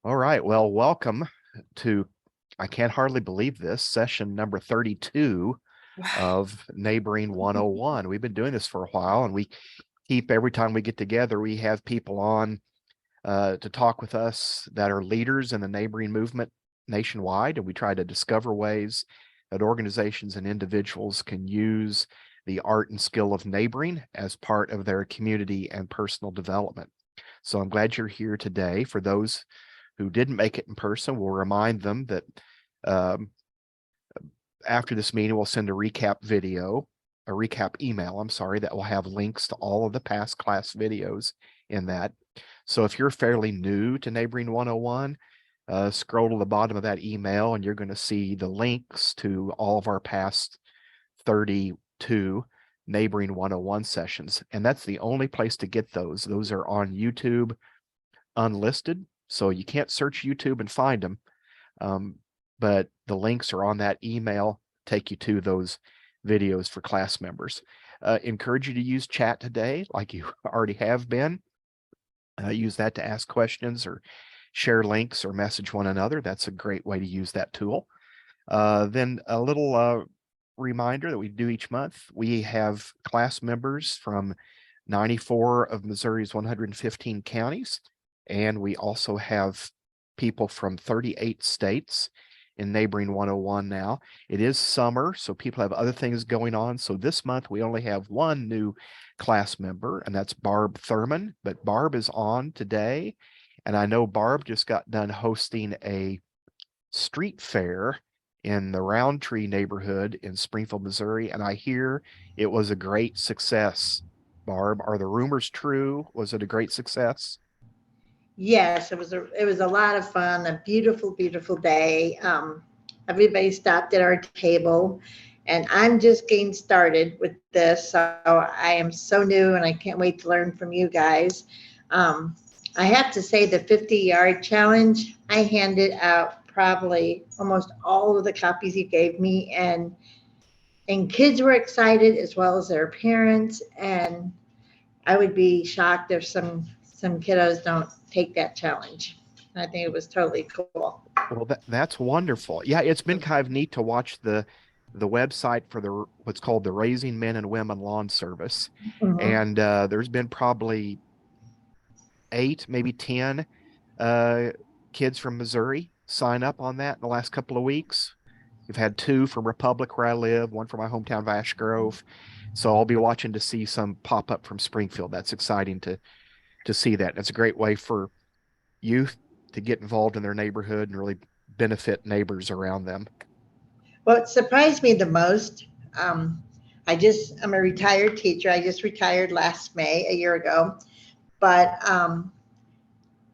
All right. Well, welcome to, I can't hardly believe this, session number 32 Wow. of Neighboring 101. We've been doing this for a while, and we keep, every time we get together, we have people on to talk with us that are leaders in the neighboring movement nationwide. And we try to discover ways that organizations and individuals can use the art and skill of neighboring as part of their community and personal development. So I'm glad you're here today. For those who didn't make it in person, we'll remind them that um, after this meeting, we'll send a recap email, I'm sorry, that will have links to all of the past class videos in that. So if you're fairly new to Neighboring 101, scroll to the bottom of that email and you're going to see the links to all of our past 32 Neighboring 101 sessions. And that's the only place to get those. Those are on YouTube unlisted. So you can't search YouTube and find them. But the links are on that email, take you to those videos for class members. Encourage you to use chat today, like you already have been. Use that to ask questions or share links or message one another. That's a great way to use that tool. Then a little reminder that we do each month. We have class members from 94 of Missouri's 115 counties, and we also have people from 38 states in Neighboring 101 now. It is summer, so people have other things going on. So this month we only have one new class member, and that's Barb Thurman. But Barb is on today, and I know Barb just got done hosting a street fair in the Roundtree neighborhood in Springfield, Missouri, and I hear it was a great success. Barb, are the rumors true? Was it a great success? Yes, it was a lot of fun, a beautiful, beautiful day. Everybody stopped at our table, and I'm just getting started with this. So I am so new, and I can't wait to learn from you guys. Um, I have to say, the 50-yard challenge, I handed out probably almost all of the copies you gave me, and kids were excited as well as their parents. And I would be shocked if some kiddos don't take that challenge. I think it was totally cool. Well, that's wonderful. Yeah, it's been kind of neat to watch the website for the what's called the Raising Men and Women Lawn Service. Mhm. And there's been probably 8, maybe 10 uh, kids from Missouri sign up on that in the last couple of weeks. We've had 2 from Republic where I live, one from my hometown of Ash Grove. So I'll be watching to see some pop up from Springfield. That's exciting to see that. It's a great way for youth to get involved in their neighborhood and really benefit neighbors around them. What surprised me the most, um, I'm a retired teacher. I just retired last May, a year ago. But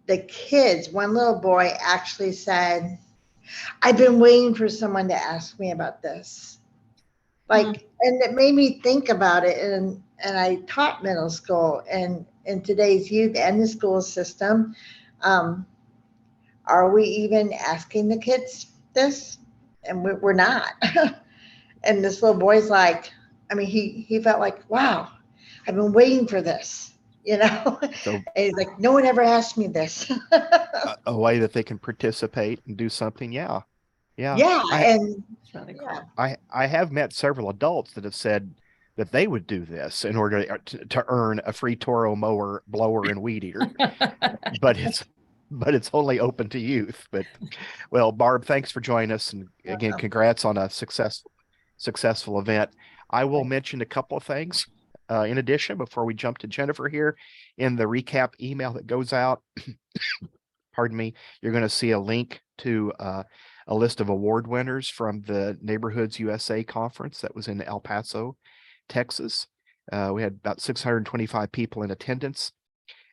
the kids, one little boy actually said, I've been waiting for someone to ask me about this. Mm. Like, and it made me think about it. And I taught middle school, and in today's youth and the school system, um, are we even asking the kids this? And we're not. And this little boy's like, I mean, he felt like, wow, I've been waiting for this, you know? So And he's like, no one ever asked me this. a way that they can participate and do something. Yeah. Yeah. Yeah, I and It's really yeah. cool. I have met several adults that have said that they would do this in order to earn a free Toro mower, blower, and weed eater. But it's only open to youth. But well, Barb, thanks for joining us, and again, congrats on a successful event. I will mention a couple of things in addition before we jump to Jennifer here. In the recap email that goes out, pardon me, you're going to see a link to a list of award winners from the Neighborhoods USA conference that was in El Paso, Texas. We had about 625 people in attendance.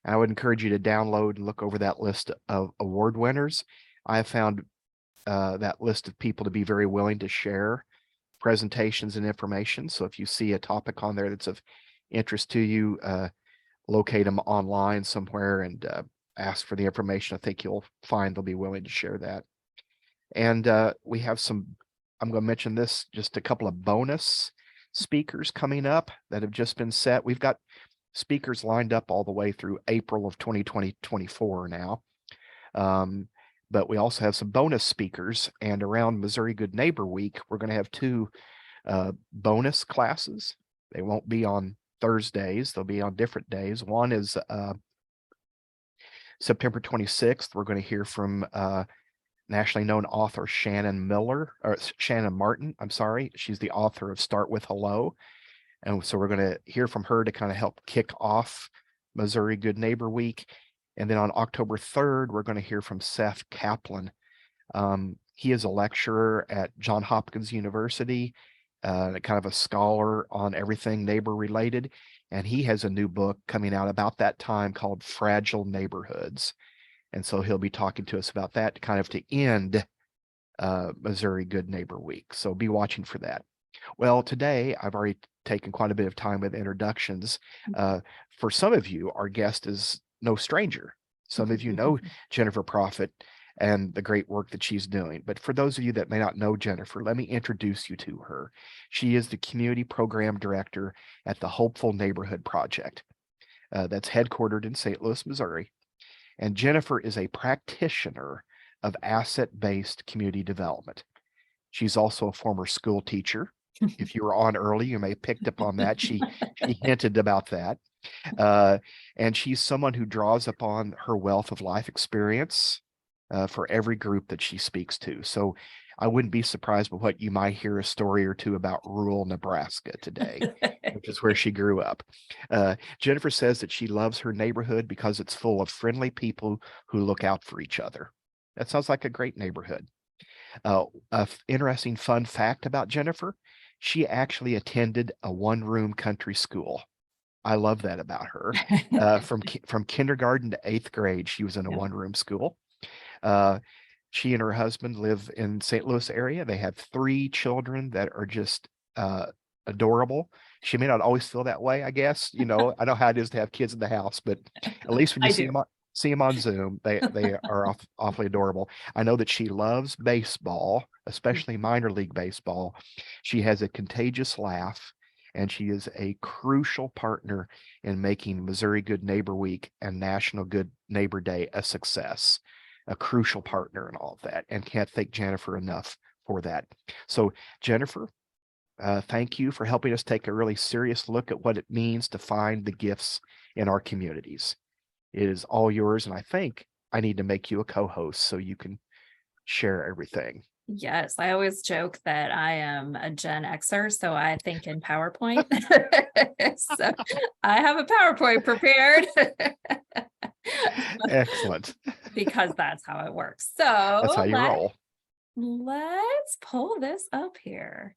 And I would encourage you to download and look over that list of award winners. I have found that list of people to be very willing to share presentations and information. So if you see a topic on there that's of interest to you, locate them online somewhere and ask for the information. I think you'll find they'll be willing to share that. And we have I'm going to mention this, just a couple of bonus speakers coming up that have just been set. We've got speakers lined up all the way through April of 2024 now. but we also have some bonus speakers. And around Missouri Good Neighbor Week, we're going to have two bonus classes. They won't be on Thursdays. They'll be on different days. One is September 26th. We're going to hear from nationally known author Shannon Martin. I'm sorry. She's the author of Start With Hello. And so we're going to hear from her to kind of help kick off Missouri Good Neighbor Week. And then on October 3rd, we're going to hear from Seth Kaplan. He is a lecturer at Johns Hopkins University, kind of a scholar on everything neighbor related. And he has a new book coming out about that time called Fragile Neighborhoods. And so he'll be talking to us about that kind of to end Missouri Good Neighbor Week. So be watching for that. Well, today I've already taken quite a bit of time with introductions. For some of you, our guest is no stranger. Some of you know Jennifer Prophete and the great work that she's doing. But for those of you that may not know Jennifer, let me introduce you to her. She is the Community Program Director at the Hopeful Neighborhood Project. That's headquartered in St. Louis, Missouri. And Jennifer is a practitioner of asset-based community development. She's also a former school teacher. If you were on early, you may have picked up on that. She hinted about that. And she's someone who draws upon her wealth of life experience for every group that she speaks to. So I wouldn't be surprised by what you might hear a story or two about rural Nebraska today, which is where she grew up. Jennifer says that she loves her neighborhood because it's full of friendly people who look out for each other. That sounds like a great neighborhood. Interesting fun fact about Jennifer, she actually attended a one-room country school. I love that about her. From kindergarten to 8th grade, she was in a one-room school. She and her husband live in St. Louis area. They have 3 children that are just adorable. She may not always feel that way, I guess. You know, I know how it is to have kids in the house, but at least when you see them on Zoom, they are awfully adorable. I know that she loves baseball, especially minor league baseball. She has a contagious laugh, and she is a crucial partner in making Missouri Good Neighbor Week and National Good Neighbor Day a success. A crucial partner in all of that, and can't thank Jennifer enough for that. So Jennifer, thank you for helping us take a really serious look at what it means to find the gifts in our communities. It is all yours, and I think I need to make you a co-host so you can share everything. Yes, I always joke that I am a Gen Xer, so I think in PowerPoint. So I have a PowerPoint prepared. Excellent. Because that's how it works. So That's how you roll. Let's pull this up here.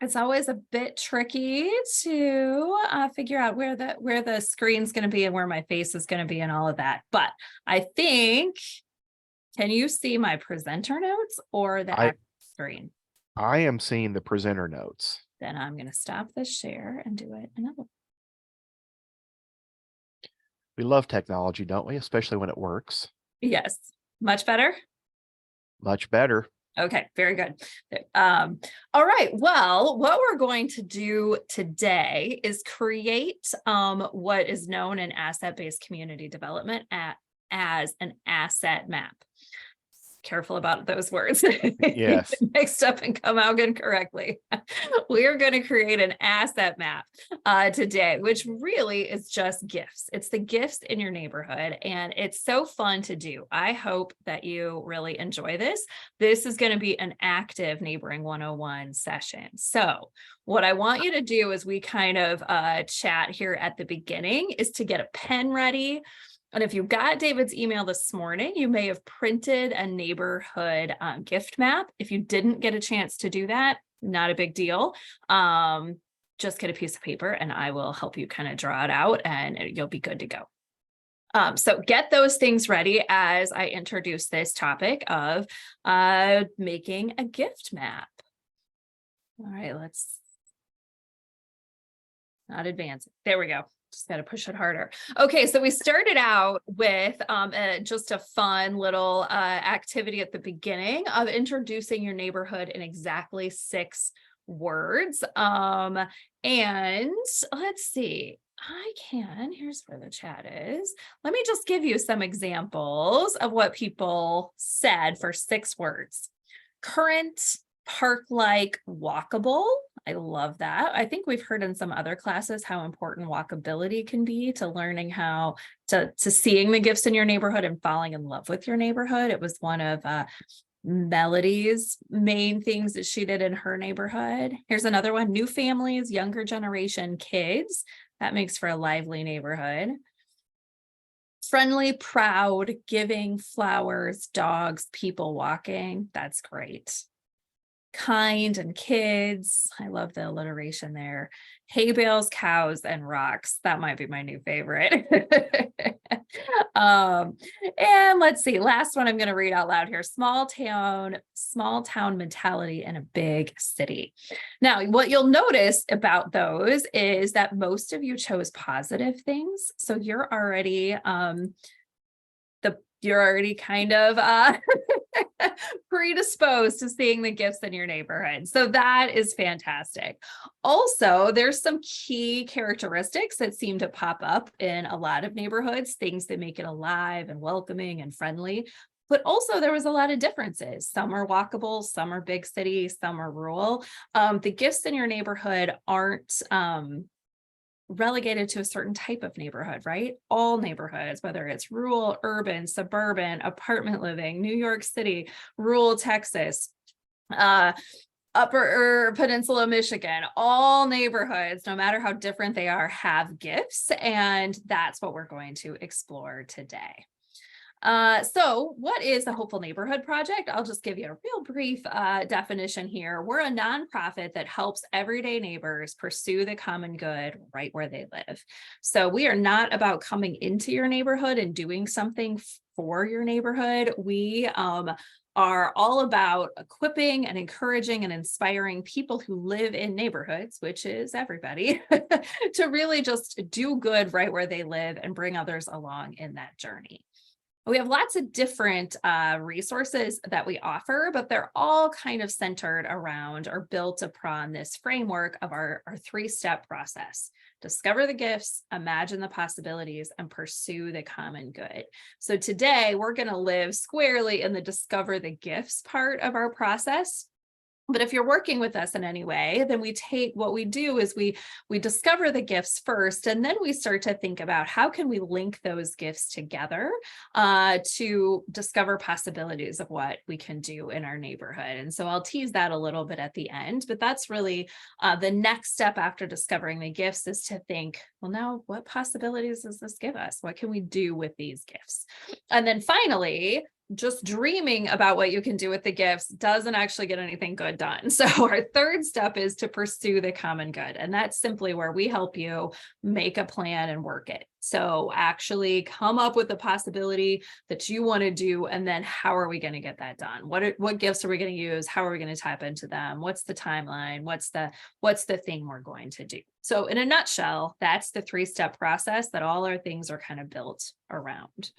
It's always a bit tricky to figure out where the screen's going to be and where my face is going to be and all of that. But I think, can you see my presenter notes or the actual screen? I am seeing the presenter notes. Then I'm going to stop the share and do it another. We love technology, don't we? Especially when it works. Yes. Much better? Much better. Okay, very good. All right. Well, what we're going to do today is create what is known in asset-based community development as an asset map. Careful about those words. Yes. Mixed up and come out incorrectly. We are going to create an asset map today, which really is just gifts. It's the gifts in your neighborhood, and it's so fun to do. I hope that you really enjoy this. This is going to be an active Neighboring 101 session. So what I want you to do as we kind of chat here at the beginning is to get a pen ready. And if you got David's email this morning, you may have printed a neighborhood gift map. If you didn't get a chance to do that, not a big deal. Just get a piece of paper and I will help you kind of draw it out and you'll be good to go. So get those things ready as I introduce this topic of making a gift map. All right, let's not advance it. There we go. Just got to push it harder. Okay, so we started out with just a fun little activity at the beginning of introducing your neighborhood in exactly 6 words. And let's see. I can. Here's where the chat is. Let me just give you some examples of what people said for 6 words. Current, park-like, walkable. I love that. I think we've heard in some other classes how important walkability can be to learning how to seeing the gifts in your neighborhood and falling in love with your neighborhood. It was one of Melody's main things that she did in her neighborhood. Here's another one: new families, younger generation, kids. That makes for a lively neighborhood. Friendly, proud, giving, flowers, dogs, people walking. That's great. Kind and kids. I love the alliteration there. Hay bales, cows, and rocks. That might be my new favorite. And let's see, last one I'm going to read out loud here. Small town mentality in a big city. Now, what you'll notice about those is that most of you chose positive things. So you're already kind of predisposed to seeing the gifts in your neighborhood. So that is fantastic. Also, there's some key characteristics that seem to pop up in a lot of neighborhoods, things that make it alive and welcoming and friendly. But also there was a lot of differences. Some are walkable, some are big city, some are rural. The gifts in your neighborhood aren't relegated to a certain type of neighborhood, right? All neighborhoods, whether it's rural, urban, suburban, apartment living, New York City, rural Texas, upper peninsula Michigan, all neighborhoods, no matter how different they are, have gifts. And that's what we're going to explore today. So what is the Hopeful Neighborhood Project? I'll just give you a real brief definition here. We're a nonprofit that helps everyday neighbors pursue the common good right where they live. So we are not about coming into your neighborhood and doing something for your neighborhood. We are all about equipping and encouraging and inspiring people who live in neighborhoods, which is everybody, to really just do good right where they live and bring others along in that journey. We have lots of different resources that we offer, but they're all kind of centered around or built upon this framework of our 3-step process. Discover the gifts, imagine the possibilities, and pursue the common good. So today we're going to live squarely in the discover the gifts part of our process. But if you're working with us in any way, then what we do is we discover the gifts first, and then we start to think about how can we link those gifts together to discover possibilities of what we can do in our neighborhood. And so I'll tease that a little bit at the end, but that's really the next step after discovering the gifts, is to think, well, now what possibilities does this give us? What can we do with these gifts? And then finally, just dreaming about what you can do with the gifts doesn't actually get anything good done. So our 3rd step is to pursue the common good. And that's simply where we help you make a plan and work it. So actually come up with the possibility that you want to do, and then how are we going to get that done? What gifts are we going to use? How are we going to tap into them? What's the timeline? What's the thing we're going to do? So in a nutshell, that's the 3-step process that all our things are kind of built around.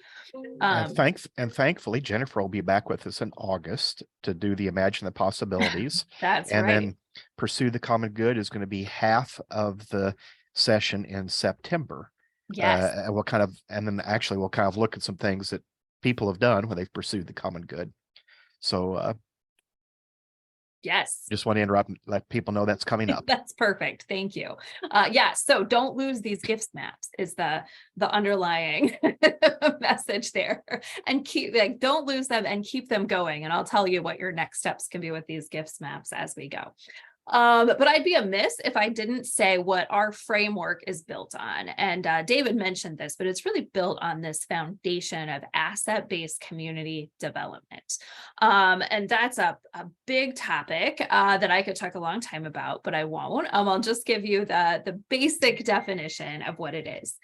And thankfully, Jennifer will be back with us in August to do the Imagine the Possibilities. That's and right. Then Pursue the Common Good is going to be half of the session in September. Yes. And we'll kind of look at some things that people have done when they've pursued the common good. So yes. Just want to interrupt and let people know that's coming up. That's perfect. Thank you. Yeah. So don't lose these gifts maps is the underlying message there, and don't lose them and keep them going. And I'll tell you what your next steps can be with these gifts maps as we go. But I'd be amiss if I didn't say what our framework is built on. And David mentioned this, but it's really built on this foundation of asset-based community development. And that's a big topic that I could talk a long time about, but I won't. I'll just give you the basic definition of what it is.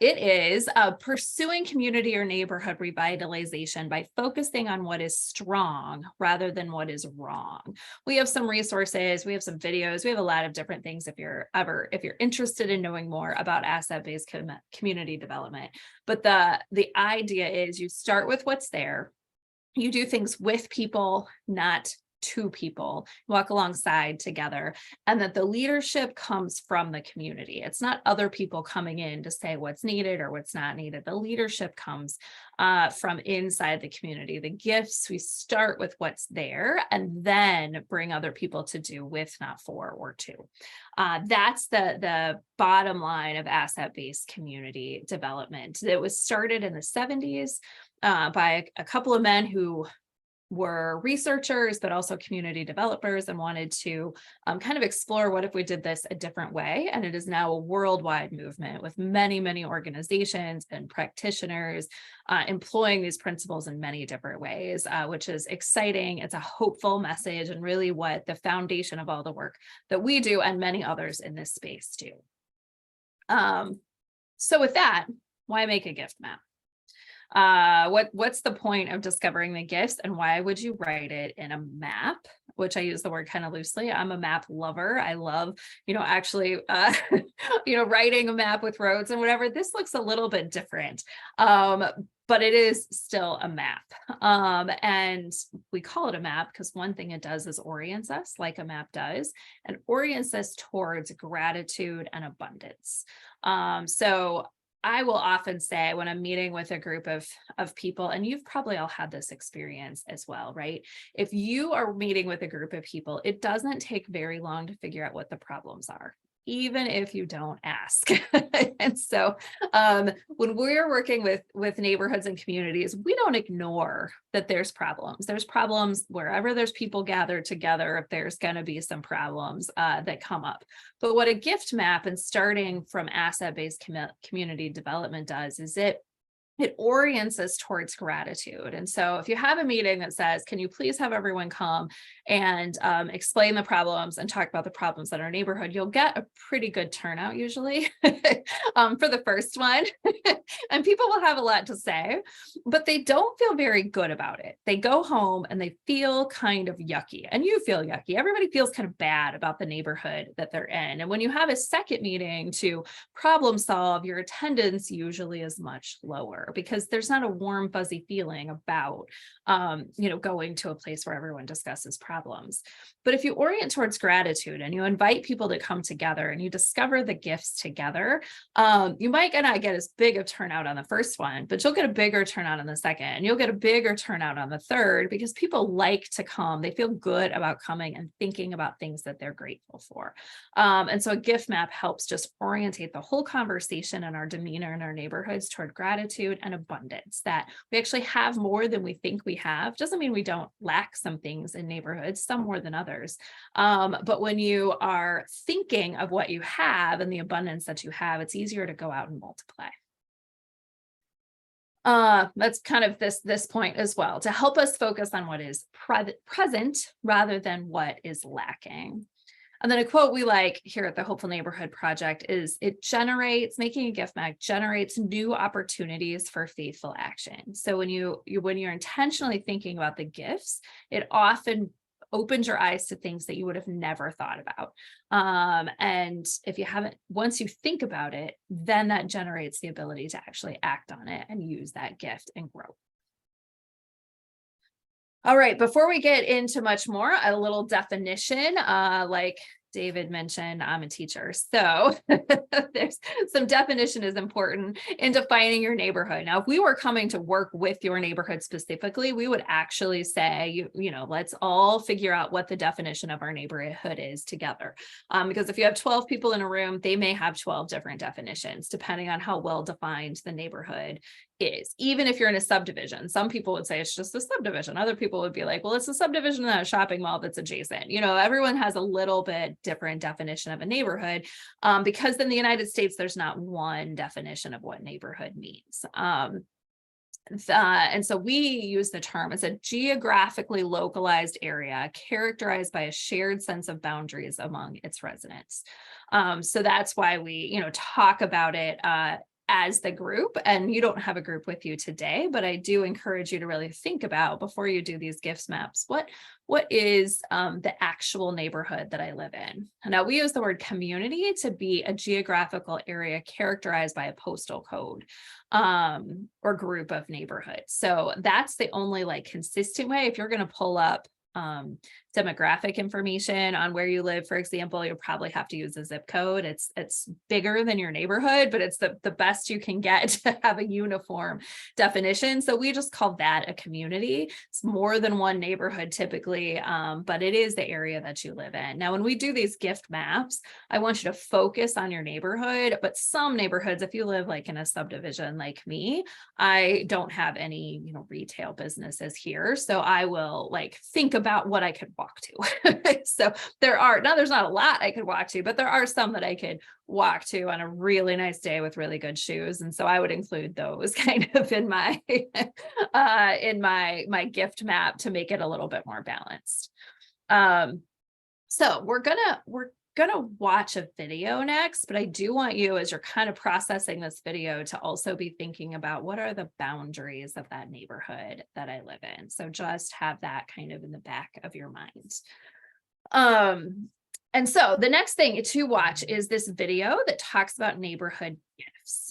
It is pursuing community or neighborhood revitalization by focusing on what is strong rather than what is wrong. We have some resources, we have some videos, we have a lot of different things if you're interested in knowing more about asset-based community development. But the idea is you start with what's there. You do things with people, not two people walk alongside together, and that the leadership comes from the community. It's not other people coming in to say what's needed or what's not needed. The leadership comes from inside the community. The gifts, we start with what's there and then bring other people to do with, not for or to. That's the bottom line of asset-based community development. It was started in the 70s by a couple of men who were researchers, but also community developers, and wanted to kind of explore what if we did this a different way. And it is now a worldwide movement with many, many organizations and practitioners employing these principles in many different ways, which is exciting. It's a hopeful message and really what the foundation of all the work that we do and many others in this space do. So with that, why make a gift map? What's the point of discovering the gifts, and why would you write it in a map? Which I use the word kind of loosely. I'm a map lover. I love, actually, writing a map with roads and whatever. This looks a little bit different, but it is still a map. And we call it a map because one thing it does is orients us like a map does, and orients us towards gratitude and abundance. So I will often say when I'm meeting with a group of people, and you've probably all had this experience as well, right? If you are meeting with a group of people, it doesn't take very long to figure out what the problems are, even if you don't ask. And so when we're working with neighborhoods and communities, we don't ignore that there's problems. There's problems wherever there's people gathered together. If there's going to be some problems that come up. But what a gift map and starting from asset-based community development does is it orients us towards gratitude. And so if you have a meeting that says, can you please have everyone come and explain the problems and talk about the problems in our neighborhood, you'll get a pretty good turnout usually for the first one. And people will have a lot to say, but they don't feel very good about it. They go home and they feel kind of yucky, and you feel yucky. Everybody feels kind of bad about the neighborhood that they're in. And when you have a second meeting to problem solve, your attendance usually is much lower, because there's not a warm, fuzzy feeling about, going to a place where everyone discusses problems. But if you orient towards gratitude and you invite people to come together and you discover the gifts together, you might not get as big a turnout on the first one, but you'll get a bigger turnout on the second, and you'll get a bigger turnout on the third, because people like to come. They feel good about coming and thinking about things that they're grateful for. And so a gift map helps just orientate the whole conversation and our demeanor in our neighborhoods toward gratitude and abundance, that we actually have more than we think we have. Doesn't mean we don't lack some things in neighborhoods, some more than others. But when you are thinking of what you have and the abundance that you have, it's easier to go out and multiply. That's kind of this point as well, to help us focus on what is present rather than what is lacking. And then a quote we like here at the Hopeful Neighborhood Project is, making a gift map generates new opportunities for faithful action. So when you're intentionally thinking about the gifts, it often opens your eyes to things that you would have never thought about. And if you haven't, once you think about it, then that generates the ability to actually act on it and use that gift and grow. All right, before we get into much more, a little definition, like David mentioned, I'm a teacher. So there's some definition is important in defining your neighborhood. Now, if we were coming to work with your neighborhood specifically, we would actually say, let's all figure out what the definition of our neighborhood is together. Because if you have 12 people in a room, they may have 12 different definitions, depending on how well defined the neighborhood is. Even if you're in a subdivision, some people would say it's just a subdivision. Other people would be like, well, it's a subdivision in a shopping mall that's adjacent. Everyone has a little bit different definition of a neighborhood, because in the United States, there's not one definition of what neighborhood means. And so we use the term, it's a geographically localized area characterized by a shared sense of boundaries among its residents. So that's why we, talk about it as the group. And you don't have a group with you today, but I do encourage you to really think about, before you do these gifts maps, what is the actual neighborhood that I live in? Now, we use the word community to be a geographical area characterized by a postal code or group of neighborhoods. So that's the only consistent way. If you're going to pull up demographic information on where you live. For example, you'll probably have to use a zip code. It's bigger than your neighborhood, but it's the best you can get to have a uniform definition. So we just call that a community. It's more than one neighborhood typically, but it is the area that you live in. Now, when we do these gift maps, I want you to focus on your neighborhood, but some neighborhoods, if you live like in a subdivision like me, I don't have any, retail businesses here. So I will like think about what I could walk to. So there's not a lot I could walk to, but there are some that I could walk to on a really nice day with really good shoes. And so I would include those kind of in my, my gift map to make it a little bit more balanced. So we're gonna watch a video next, but I do want you, as you're kind of processing this video, to also be thinking about what are the boundaries of that neighborhood that I live in. So just have that kind of in the back of your mind. And so the next thing to watch is this video that talks about neighborhood gifts.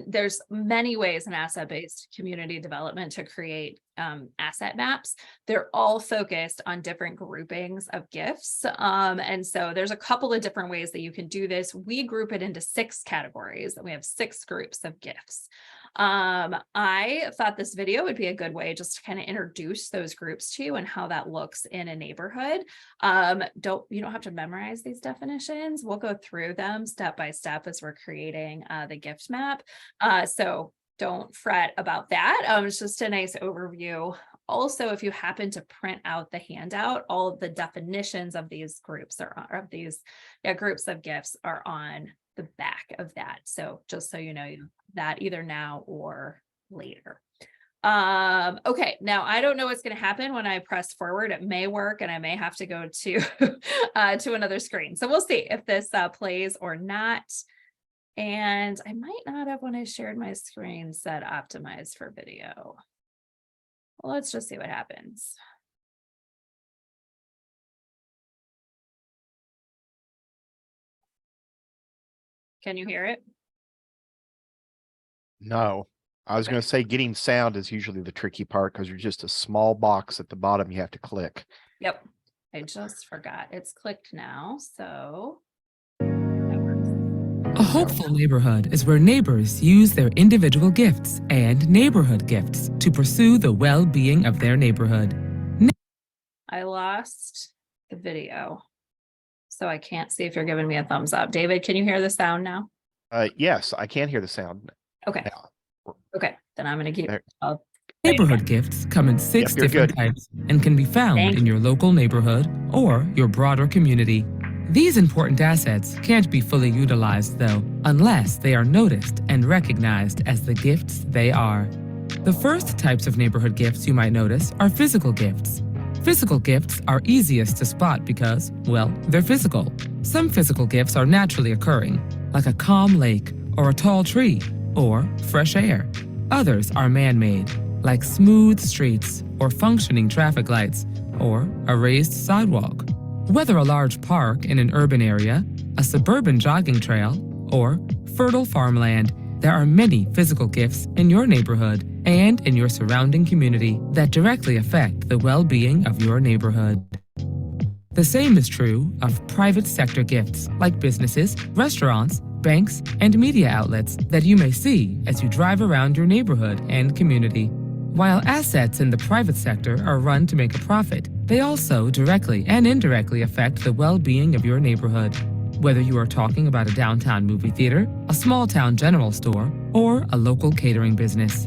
There's many ways in asset-based community development to create asset maps. They're all focused on different groupings of gifts. And so there's a couple of different ways that you can do this. We group it into 6 categories, and we have 6 groups of gifts. I thought this video would be a good way just to kind of introduce those groups to you and how that looks in a neighborhood. You don't have to memorize these definitions. We'll go through them step by step as we're creating the gift map. So don't fret about that. It's just a nice overview. Also, if you happen to print out the handout, all of the definitions of these groups groups of gifts are on the back of that. So just so you know that either now or later. Okay, now I don't know what's going to happen when I press forward. It may work and I may have to go to to another screen. So we'll see if this plays or not. And I might not have, when I shared my screen, set optimize for video. Well, let's just see what happens. Can you hear it? No, I was going to say getting sound is usually the tricky part because you're just a small box at the bottom you have to click. Yep. I just forgot. It's clicked now. So a hopeful neighborhood is where neighbors use their individual gifts and neighborhood gifts to pursue the well-being of their neighborhood. I lost the video, so I can't see if you're giving me a thumbs up. David, can you hear the sound now? Yes, I can hear the sound. Okay. Now. Okay, then I'm going to keep. Neighborhood gifts come in 6 different types and can be found in your local neighborhood or your broader community. These important assets can't be fully utilized, though, unless they are noticed and recognized as the gifts they are. The first types of neighborhood gifts you might notice are physical gifts. Physical gifts are easiest to spot because, well, they're physical. Some physical gifts are naturally occurring, like a calm lake or a tall tree or fresh air. Others are man-made, like smooth streets or functioning traffic lights or a raised sidewalk. Whether a large park in an urban area, a suburban jogging trail, or fertile farmland, there are many physical gifts in your neighborhood and in your surrounding community that directly affect the well-being of your neighborhood. The same is true of private sector gifts like businesses, restaurants, banks, and media outlets that you may see as you drive around your neighborhood and community. While assets in the private sector are run to make a profit, they also directly and indirectly affect the well-being of your neighborhood. Whether you are talking about a downtown movie theater, a small-town general store, or a local catering business.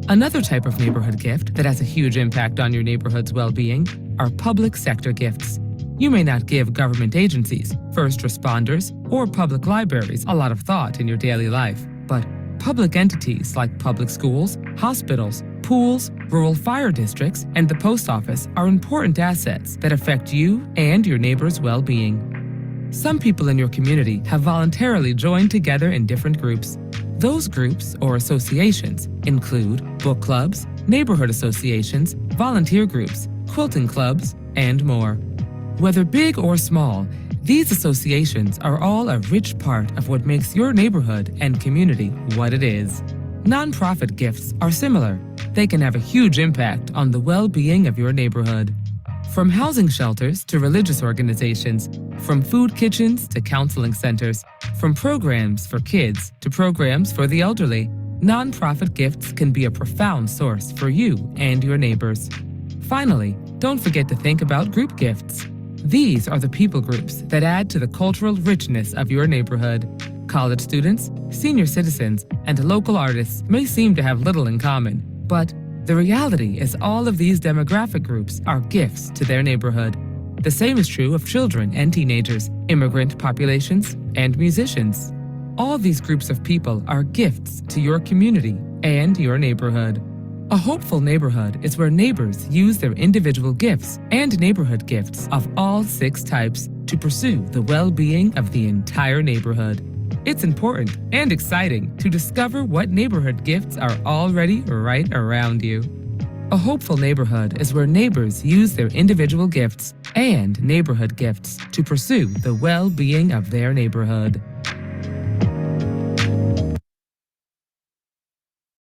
Another type of neighborhood gift that has a huge impact on your neighborhood's well-being are public sector gifts. You may not give government agencies, first responders, or public libraries a lot of thought in your daily life, but public entities like public schools, hospitals, pools, rural fire districts, and the post office are important assets that affect you and your neighbor's well-being. Some people in your community have voluntarily joined together in different groups. Those groups or associations include book clubs, neighborhood associations, volunteer groups, quilting clubs, and more. Whether big or small, these associations are all a rich part of what makes your neighborhood and community what it is. Nonprofit gifts are similar. They can have a huge impact on the well-being of your neighborhood. From housing shelters to religious organizations, from food kitchens to counseling centers, from programs for kids to programs for the elderly, nonprofit gifts can be a profound source for you and your neighbors. Finally, don't forget to think about group gifts. These are the people groups that add to the cultural richness of your neighborhood. College students, senior citizens, and local artists may seem to have little in common, but the reality is all of these demographic groups are gifts to their neighborhood. The same is true of children and teenagers, immigrant populations, and musicians. All these groups of people are gifts to your community and your neighborhood. A hopeful neighborhood is where neighbors use their individual gifts and neighborhood gifts of all 6 types to pursue the well-being of the entire neighborhood. It's important and exciting to discover what neighborhood gifts are already right around you. A hopeful neighborhood is where neighbors use their individual gifts and neighborhood gifts to pursue the well-being of their neighborhood.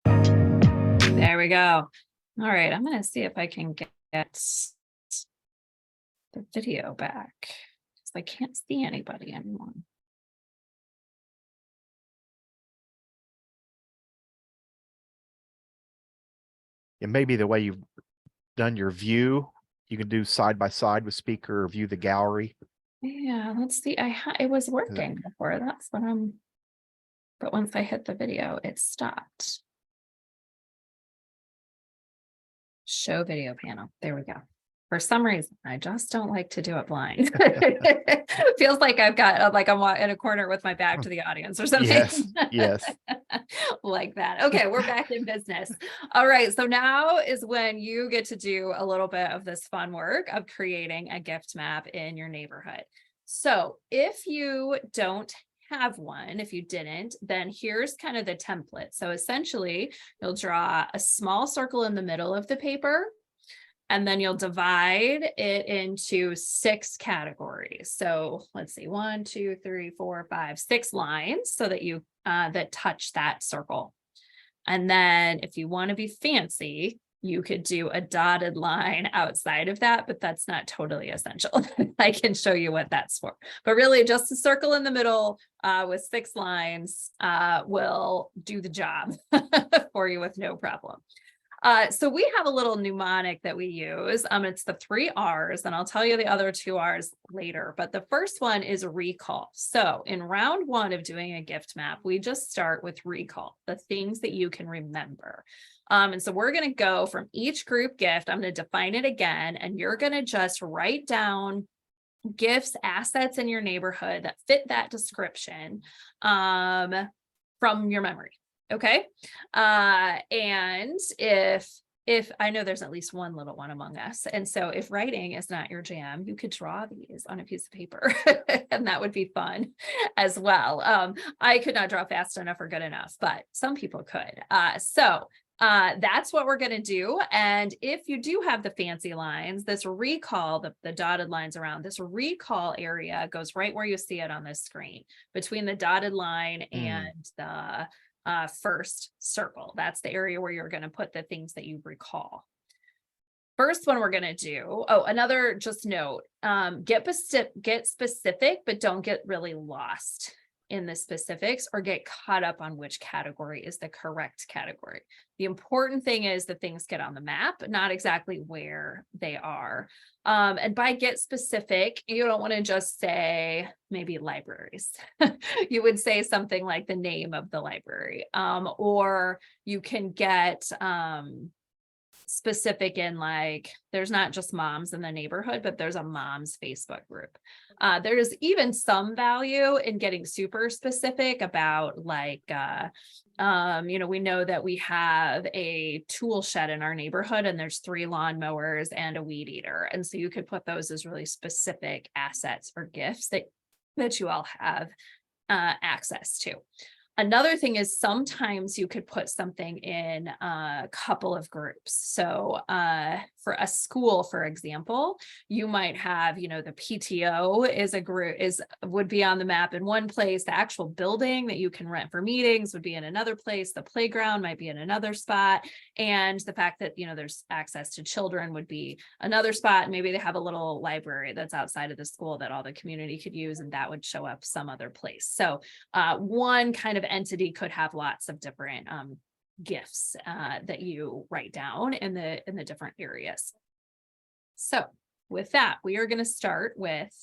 There we go. All right, I'm going to see if I can get the video back because I can't see anybody anymore. It may be the way you've done your view. You can do side by side with speaker or view the gallery. Yeah, let's see. It was working before. That's what but once I hit the video, it stopped. Show video panel. There we go. For some reason, I just don't like to do it blind. Feels like I've got like I'm in a corner with my back to the audience or something. Yes. Like that. Okay, we're back in business. All right, so now is when you get to do a little bit of this fun work of creating a gift map in your neighborhood. So if you don't have one, if you didn't, then here's kind of the template. So essentially, you'll draw a small circle in the middle of the paper, and then you'll divide it into 6 categories. So let's see, 1, 2, 3, 4, 5, 6 lines so that you that touch that circle. And then if you want to be fancy, you could do a dotted line outside of that, but that's not totally essential. I can show you what that's for. But really just a circle in the middle with 6 lines will do the job for you with no problem. So we have a little mnemonic that we use. It's the 3 R's, and I'll tell you the other 2 R's later. But the first one is recall. So in round 1 of doing a gift map, we just start with recall, the things that you can remember. And so we're going to go from each group gift. I'm going to define it again, and you're going to just write down gifts, assets in your neighborhood that fit that description from your memory. Okay. And if I know there's at least one little one among us. And so if writing is not your jam, you could draw these on a piece of paper and that would be fun as well. I could not draw fast enough or good enough, but some people could. So that's what we're going to do. And if you do have the fancy lines, this recall, the dotted lines around this recall area goes right where you see it on this screen between the dotted line and the first circle. That's the area where you're going to put the things that you recall. First one we're going to do. Oh, another just note, get specific, but don't get really lost in the specifics or get caught up on which category is the correct category. The important thing is that things get on the map, not exactly where they are. And by get specific, you don't want to just say maybe libraries. You would say something like the name of the library, or you can get specific in like, there's not just moms in the neighborhood, but there's a mom's Facebook group. There's even some value in getting super specific about like, we know that we have a tool shed in our neighborhood and there's 3 lawnmowers and a weed eater. And so you could put those as really specific assets or gifts that you all have access to. Another thing is sometimes you could put something in a couple of groups. So for a school, for example, you might have, you know, the PTO is a group, would be on the map in one place. The actual building that you can rent for meetings would be in another place. The playground might be in another spot. And the fact that, you know, there's access to children would be another spot. Maybe they have a little library that's outside of the school that all the community could use, and that would show up some other place. So one kind of entity could have lots of different gifts that you write down in the different areas. So with that, we are going to start with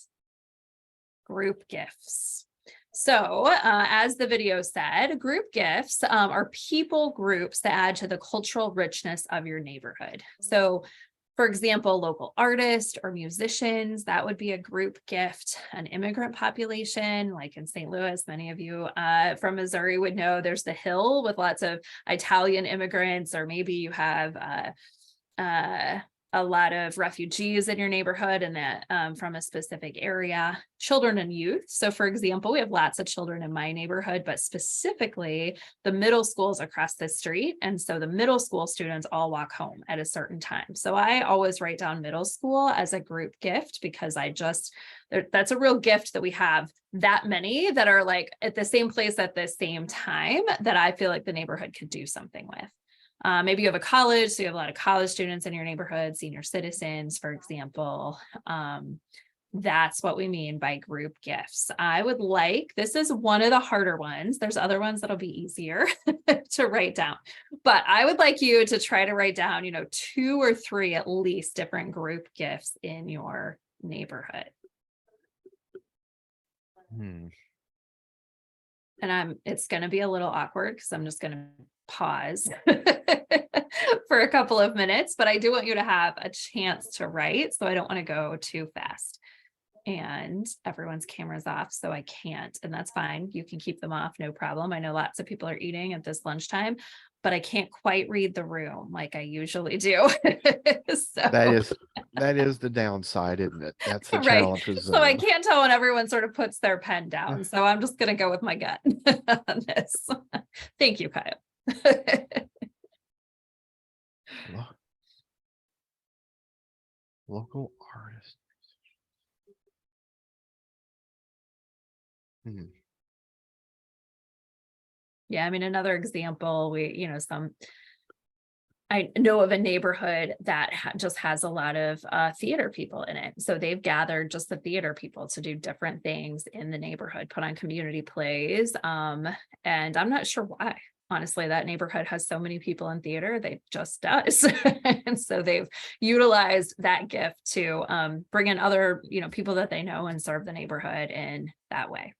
group gifts. So as the video said, group gifts are people groups that add to the cultural richness of your neighborhood. So for example, local artists or musicians, that would be a group gift. An immigrant population, like in St. Louis, many of you from Missouri would know there's the Hill with lots of Italian immigrants, or maybe you have a lot of refugees in your neighborhood and that from a specific area. Children and youth. So for example, we have lots of children in my neighborhood, but specifically the middle schools across the street. And so the middle school students all walk home at a certain time. So I always write down middle school as a group gift, because that's a real gift that we have that many that are like at the same place at the same time that I feel like the neighborhood could do something with. Maybe you have a college, so you have a lot of college students in your neighborhood, senior citizens, for example. That's what we mean by group gifts. This is one of the harder ones. There's other ones that'll be easier to write down, but I would like you to try to write down, 2 or 3 at least different group gifts in your neighborhood. And it's going to be a little awkward because I'm just going to pause for a couple of minutes, but I do want you to have a chance to write. So I don't want to go too fast, and everyone's camera's off, so I can't, and that's fine. You can keep them off, no problem. I know lots of people are eating at this lunchtime, but I can't quite read the room like I usually do. So that is the downside, isn't it? That's the right. challenge. So I can't tell when everyone sort of puts their pen down. So I'm just going to go with my gut on this. Thank you, Kyle. Local artist. Yeah, I mean, another example, I know of a neighborhood that just has a lot of theater people in it. So they've gathered just the theater people to do different things in the neighborhood, put on community plays. And I'm not sure why. Honestly, that neighborhood has so many people in theater, they just does. And so they've utilized that gift to bring in other, people that they know and serve the neighborhood in that way.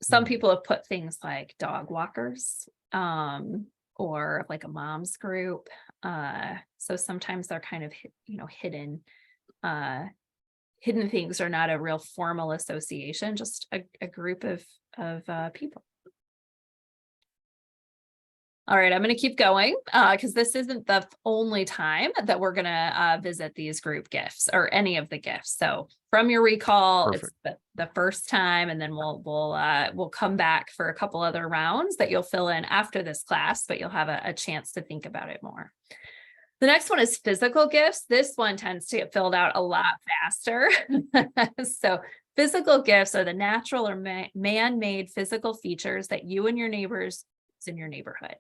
Some people have put things like dog walkers or like a mom's group. So sometimes they're kind of, hidden things are not a real formal association, just a group of people. All right, I'm going to keep going because this isn't the only time that we're going to visit these group gifts or any of the gifts. So from your recall, Perfect. It's the first time, and then we'll come back for a couple other rounds that you'll fill in after this class, but you'll have a chance to think about it more. The next one is physical gifts. This one tends to get filled out a lot faster. So physical gifts are the natural or man-made physical features that you and your neighbors in your neighborhood.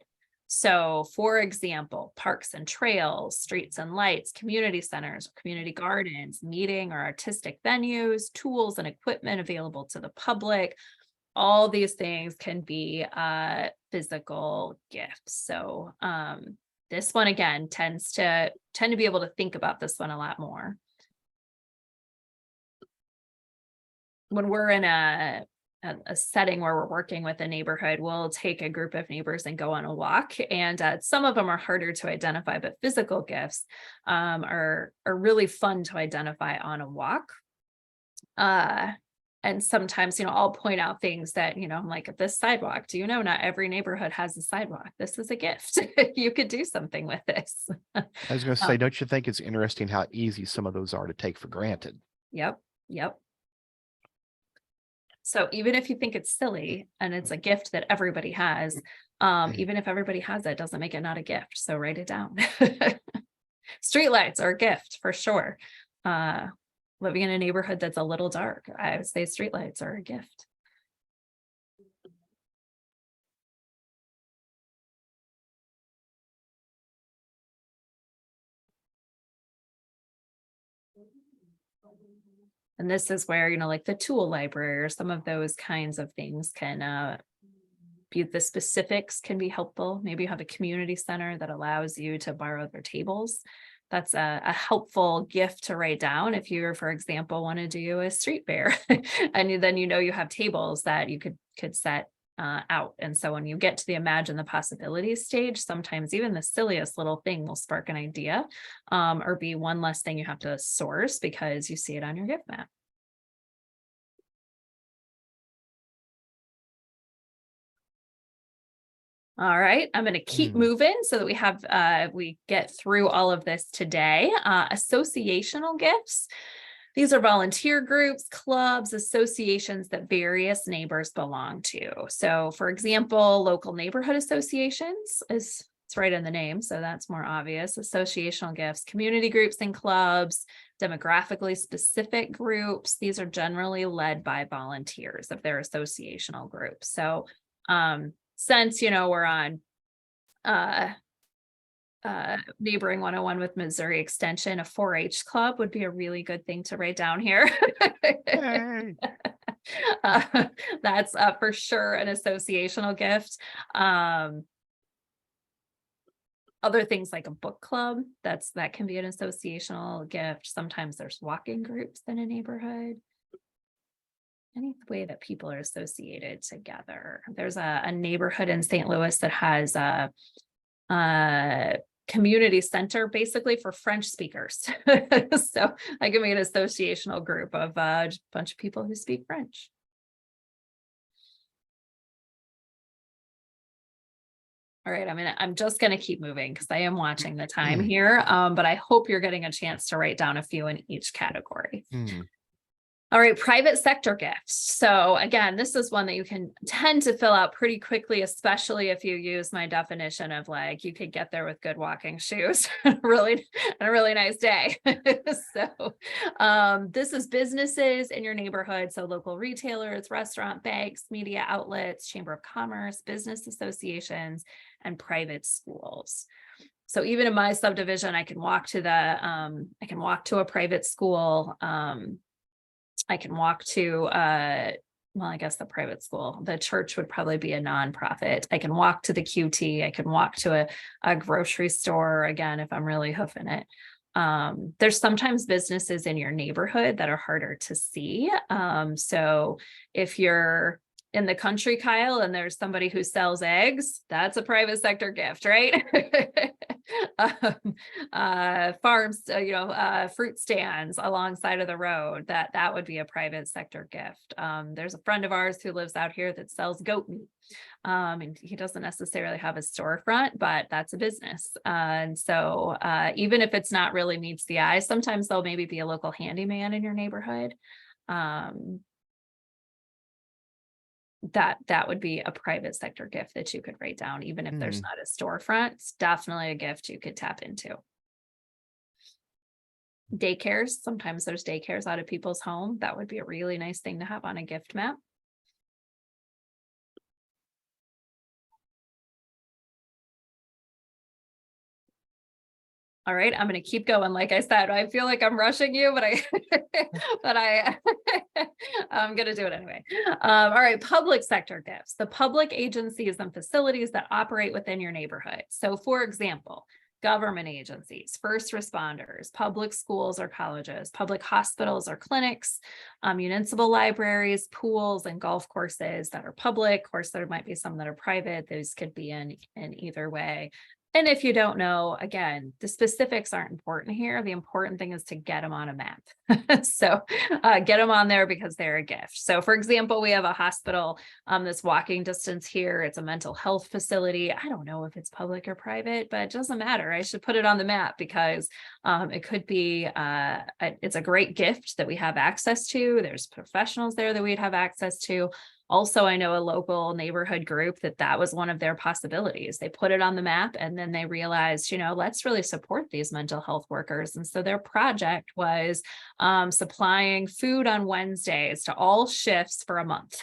So for example, parks and trails, streets and lights, community centers, community gardens, meeting or artistic venues, tools and equipment available to the public. All these things can be physical gifts. So this one again tend to be able to think about this one a lot more. When we're in a setting where we're working with a neighborhood, we'll take a group of neighbors and go on a walk. And some of them are harder to identify, but physical gifts are really fun to identify on a walk. And sometimes, I'll point out things that, I'm like, this sidewalk, not every neighborhood has a sidewalk. This is a gift. You could do something with this. I was going to say, don't you think it's interesting how easy some of those are to take for granted? Yep. So even if you think it's silly and it's a gift that everybody has, even if everybody has it, doesn't make it not a gift. So write it down. Streetlights are a gift for sure. Living in a neighborhood that's a little dark, I would say streetlights are a gift. And this is where, you know, like the tool library or some of those kinds of things can be, the specifics can be helpful. Maybe you have a community center that allows you to borrow their tables. That's a helpful gift to write down if you're, for example, want to do a street fair and then you know you have tables that you could set out. And so when you get to the imagine the possibilities stage, sometimes even the silliest little thing will spark an idea or be one less thing you have to source because you see it on your gift map. All right, I'm going to keep moving so that we get through all of this today. Associational gifts. These are volunteer groups, clubs, associations that various neighbors belong to. So for example, local neighborhood associations it's right in the name, so that's more obvious. Associational gifts, community groups and clubs, demographically specific groups. These are generally led by volunteers if they're associational groups. So since, you know, we're on neighboring 101 with Missouri Extension, a 4-H club would be a really good thing to write down here. Hey. That's for sure an associational gift. Other things like a book club, that can be an associational gift. Sometimes there's walking groups in a neighborhood. Any way that people are associated together. There's a neighborhood in St. Louis that has a community center basically for French speakers. So I can make an associational group of a bunch of people who speak French. All right, I'm just going to keep moving because I am watching the time here, but I hope you're getting a chance to write down a few in each category. All right, private sector gifts. So again, this is one that you can tend to fill out pretty quickly, especially if you use my definition of like, you could get there with good walking shoes, really, on a really nice day. So this is businesses in your neighborhood. So local retailers, restaurant, banks, media outlets, chamber of commerce, business associations, and private schools. So even in my subdivision, I can walk to a private school. I can walk to, well, I guess the private school, the church would probably be a nonprofit. I can walk to the QT. I can walk to a grocery store, again, if I'm really hoofing it. There's sometimes businesses in your neighborhood that are harder to see. So if you're in the country, Kyle, and there's somebody who sells eggs, that's a private sector gift, right? Farms, fruit stands alongside of the road, that would be a private sector gift. There's a friend of ours who lives out here that sells goat meat. And he doesn't necessarily have a storefront, but that's a business. And so even if it's not really meets the eye, sometimes there'll maybe be a local handyman in your neighborhood. That would be a private sector gift that you could write down, even if there's not a storefront. It's definitely a gift you could tap into. Daycares, sometimes there's daycares out of people's home. That would be a really nice thing to have on a gift map. All right, I'm going to keep going. Like I said, I feel like I'm rushing you, but I'm going to do it anyway. All right, public sector gifts, the public agencies and facilities that operate within your neighborhood. So for example, government agencies, first responders, public schools or colleges, public hospitals or clinics, municipal libraries, pools and golf courses that are public. Of course, there might be some that are private. Those could be in either way. And if you don't know, again, the specifics aren't important here. The important thing is to get them on a map. So get them on there because they're a gift. So for example, we have a hospital that's walking distance here. It's a mental health facility. I don't know if it's public or private, but it doesn't matter. I should put it on the map because it could be, it's a great gift that we have access to. There's professionals there that we'd have access to. Also, I know a local neighborhood group that was one of their possibilities. They put it on the map and then they realized, let's really support these mental health workers. And so their project was supplying food on Wednesdays to all shifts for a month.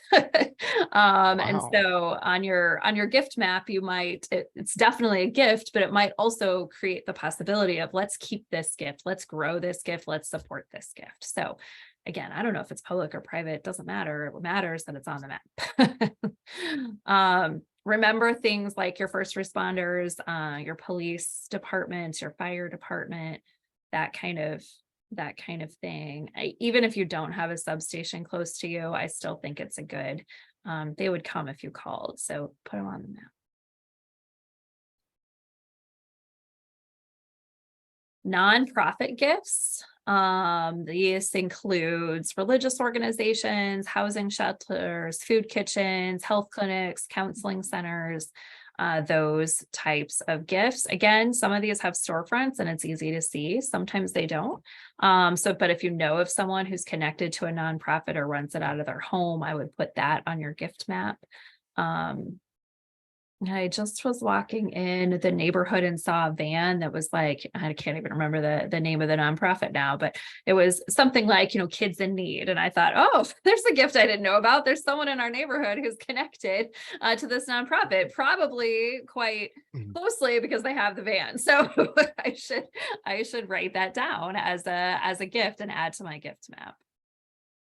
And so on your gift map, you might, it's definitely a gift, but it might also create the possibility of let's keep this gift, let's grow this gift, let's support this gift. So again, I don't know if it's public or private, it doesn't matter. It matters that it's on the map. Remember things like your first responders, your police departments, your fire department, that kind of thing. Even if you don't have a substation close to you, I still think it's a good, they would come if you called. So put them on the map. Nonprofit gifts. These includes religious organizations, housing shelters, food kitchens, health clinics, counseling centers, those types of gifts. Again, some of these have storefronts and it's easy to see. Sometimes they don't. But if you know of someone who's connected to a nonprofit or runs it out of their home, I would put that on your gift map. I just was walking in the neighborhood and saw a van that was like, I can't even remember the name of the nonprofit now, but it was something like, kids in need. And I thought, oh, there's a gift I didn't know about. There's someone in our neighborhood who's connected to this nonprofit, probably quite closely because they have the van. So I should write that down as a gift and add to my gift map.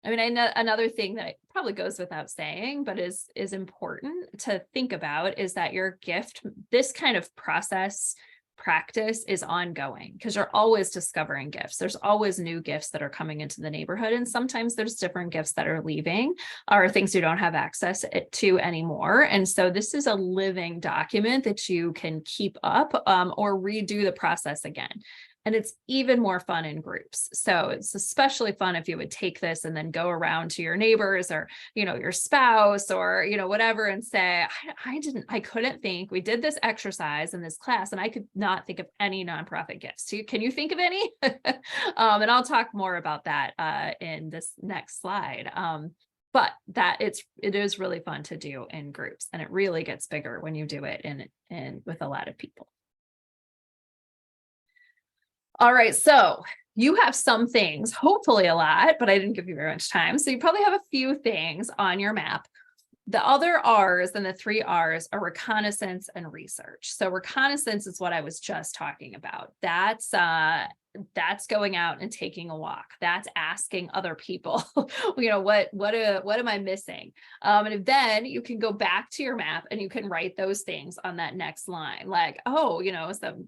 I mean, I know another thing that probably goes without saying, but is important to think about is that your gift, this kind of practice is ongoing because you're always discovering gifts. There's always new gifts that are coming into the neighborhood. And sometimes there's different gifts that are leaving or things you don't have access to anymore. And so this is a living document that you can keep up or redo the process again. And it's even more fun in groups. So it's especially fun if you would take this and then go around to your neighbors or, your spouse or, whatever and say, I couldn't think, we did this exercise in this class and I could not think of any nonprofit gifts. Can you think of any? And I'll talk more about that in this next slide. But it is really fun to do in groups and it really gets bigger when you do it in with a lot of people. All right, so you have some things, hopefully a lot, but I didn't give you very much time. So you probably have a few things on your map. The other R's and the 3 R's are reconnaissance and research. So reconnaissance is what I was just talking about. That's going out and taking a walk. That's asking other people, what am I missing? And then you can go back to your map and you can write those things on that next line. Like, so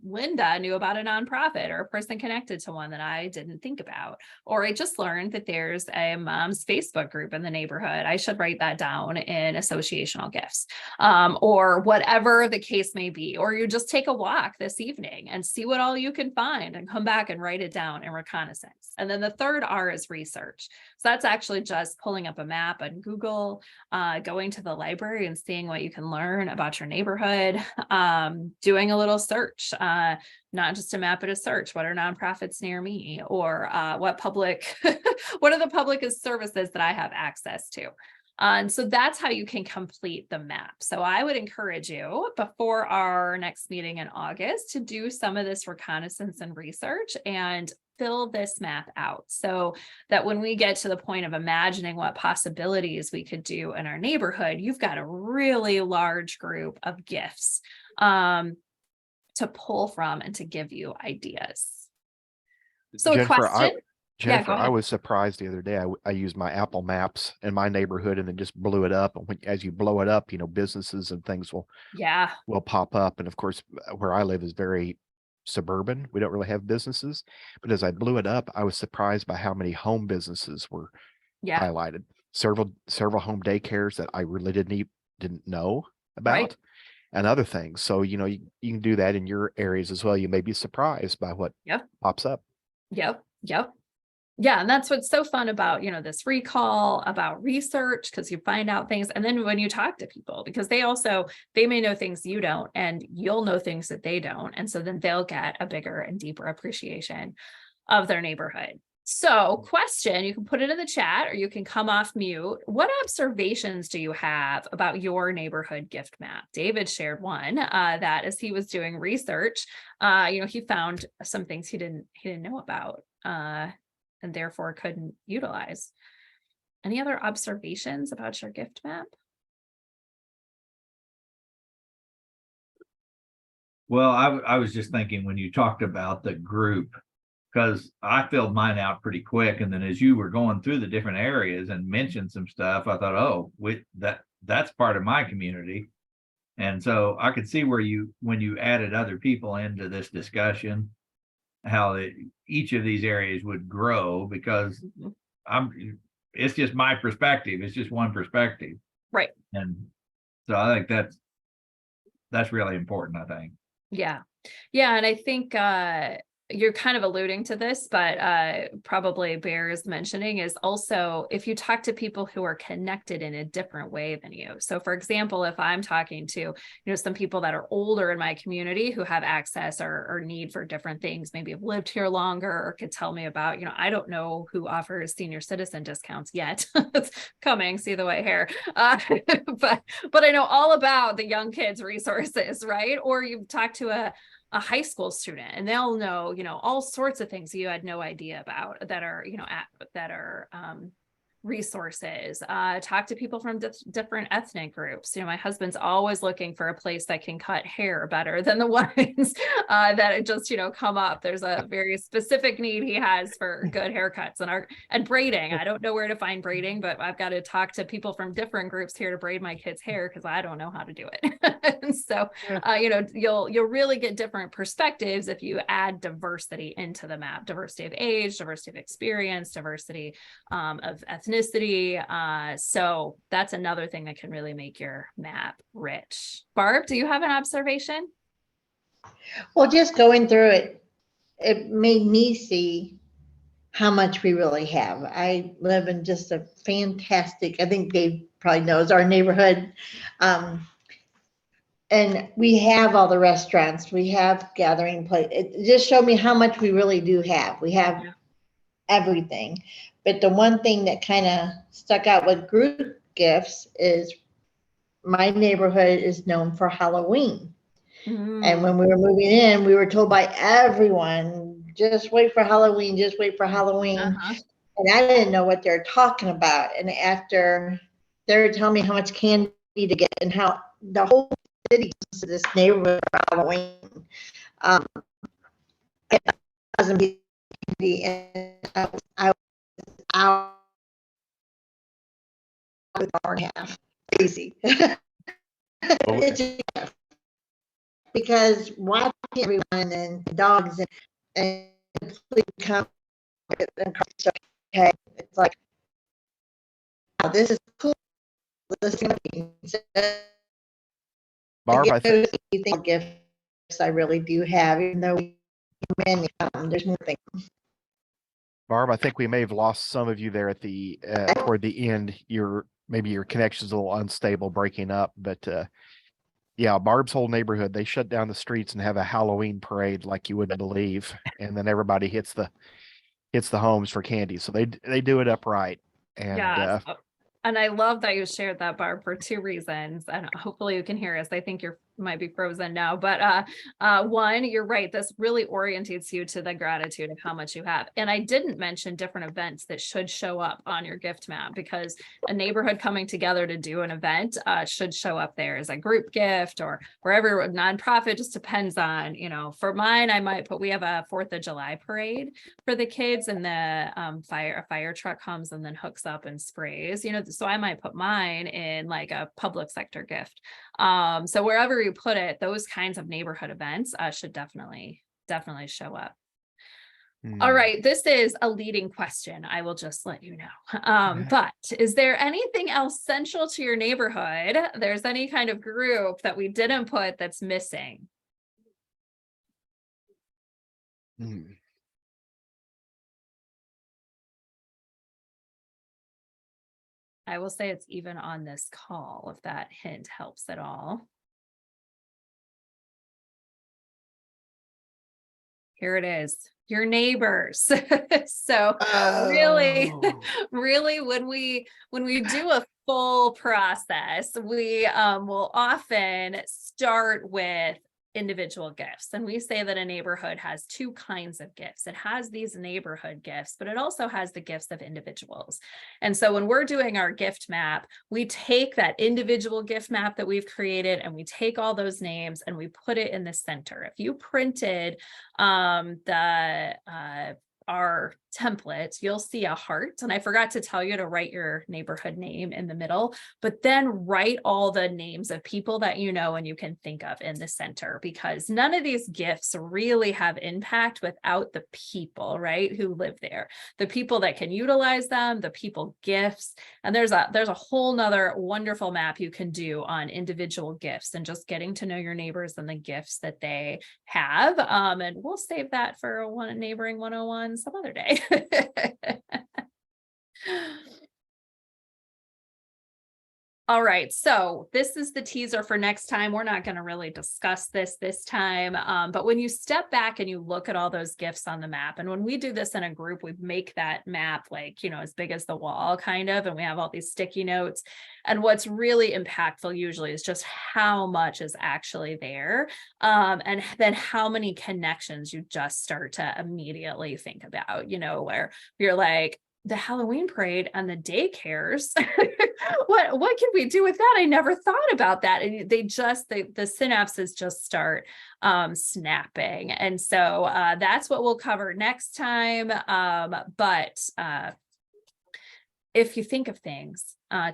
Linda knew about a nonprofit or a person connected to one that I didn't think about. Or I just learned that there's a mom's Facebook group in the neighborhood. I should write that down in associational gifts, or whatever the case may be. Or you just take a walk this evening and see what all you can find and come back and write it down in reconnaissance. And then the 3rd R is research. So that's actually just pulling up a map on Google, going to the library and seeing what you can learn about your neighborhood, doing a little search, not just a map, but a search. What are nonprofits near me? Or what are the public services that I have access to? And so that's how you can complete the map. So I would encourage you before our next meeting in August to do some of this reconnaissance and research and fill this map out so that when we get to the point of imagining what possibilities we could do in our neighborhood, you've got a really large group of gifts to pull from and to give you ideas. So Jennifer, I was surprised the other day. I used my Apple Maps in my neighborhood and then just blew it up. And as you blow it up, businesses and things will pop up. And of course, where I live is very suburban. We don't really have businesses. But as I blew it up, I was surprised by how many home businesses were highlighted. Several home daycares that I really didn't know about. Right. and other things. So, you can do that in your areas as well. You may be surprised by what Yep. pops up. Yep. Yeah, and that's what's so fun about, this recall, about research, because you find out things. And then when you talk to people, because they may know things you don't, and you'll know things that they don't. And so then they'll get a bigger and deeper appreciation of their neighborhood. So question, you can put it in the chat or you can come off mute. What observations do you have about your neighborhood gift map? David shared one that as he was doing research, he found some things he didn't know about. And therefore couldn't utilize. Any other observations about your gift map? Well, I was just thinking when you talked about the group, because I filled mine out pretty quick, and then as you were going through the different areas and mentioned some stuff, I thought, oh, that's part of my community. And so I could see where when you added other people into this discussion, how each of these areas would grow, because it's just my perspective. It's just one perspective. Right. And so I think that's really important, I think. Yeah. And I think you're kind of alluding to this, but probably bears mentioning is also if you talk to people who are connected in a different way than you. So for example, if I'm talking to, some people that are older in my community who have access or need for different things, maybe have lived here longer or could tell me about, I don't know who offers senior citizen discounts yet. It's coming, see the white hair. But I know all about the young kids resources, right? Or you talk to a high school student and they'll know, all sorts of things you had no idea about that are, resources. Talk to people from different ethnic groups. My husband's always looking for a place that can cut hair better than the ones that just, come up. There's a very specific need he has for good haircuts and braiding. I don't know where to find braiding, but I've got to talk to people from different groups here to braid my kids' hair because I don't know how to do it. And so, you'll really get different perspectives if you add diversity into the map, diversity of age, diversity of experience, diversity of ethnicity. So that's another thing that can really make your map rich. Barb, do you have an observation? Well, just going through it, it made me see how much we really have. I live in just a fantastic, I think Dave probably knows our neighborhood. And we have all the restaurants, we have gathering place. It just showed me how much we really do have. We have everything. But the one thing that kind of stuck out with group gifts is my neighborhood is known for Halloween. And when we were moving in, we were told by everyone, just wait for Halloween, just wait for Halloween. And I didn't know what they're talking about. And after they were telling me how much candy to get and how the whole city comes to this neighborhood for Halloween. It wasn't candy, and I was out with an hour and a half. Crazy. Because watching everyone and dogs and come and okay, it's like, oh, this is cool. This is gonna be Barb, I think gifts I really do have, even though many there's more things. Barb, I think we may have lost some of you there at the toward the end. Maybe your connection's a little unstable, breaking up, but yeah, Barb's whole neighborhood, they shut down the streets and have a Halloween parade like you wouldn't believe, and then everybody hits the homes for candy. So they do it upright. And and I love that you shared that, Barb, for two reasons. And hopefully you can hear us. I think you might be frozen now, but one, you're right. This really orientates you to the gratitude of how much you have. And I didn't mention different events that should show up on your gift map, because a neighborhood coming together to do an event should show up there as a group gift or wherever, a nonprofit, just depends on, for mine, I might put, we have a 4th of July parade for the kids, and the fire truck comes and then hooks up and sprays, so I might put mine in like a public sector gift. So wherever you put it, those kinds of neighborhood events should definitely show up. All right, this is a leading question. I will just let you know. But is there anything else central to your neighborhood? There's any kind of group that we didn't put that's missing? I will say it's even on this call, if that hint helps at all. Here it is, your neighbors. So really, really, when we do a full process, we will often start with individual gifts. And we say that a neighborhood has two kinds of gifts. It has these neighborhood gifts, but it also has the gifts of individuals. And so when we're doing our gift map, we take that individual gift map that we've created and we take all those names and we put it in the center. If you printed our template, you'll see a heart. And I forgot to tell you to write your neighborhood name in the middle, but then write all the names of people that you know and you can think of in the center, because none of these gifts really have impact without the people, right, who live there, the people that can utilize them, the people gifts. And there's a whole nother wonderful map you can do on individual gifts and just getting to know your neighbors and the gifts that they have. And we'll save that for one neighboring 101 some other day. All right, so this is the teaser for next time. We're not going to really discuss this time, but when you step back and you look at all those gifts on the map, and when we do this in a group, we make that map like, as big as the wall kind of, and we have all these sticky notes. And what's really impactful usually is just how much is actually there, and then how many connections you just start to immediately think about, where you're like, the Halloween parade and the daycares. what can we do with that? I never thought about that. And the synapses just start snapping. And so that's what we'll cover next time. But if you think of things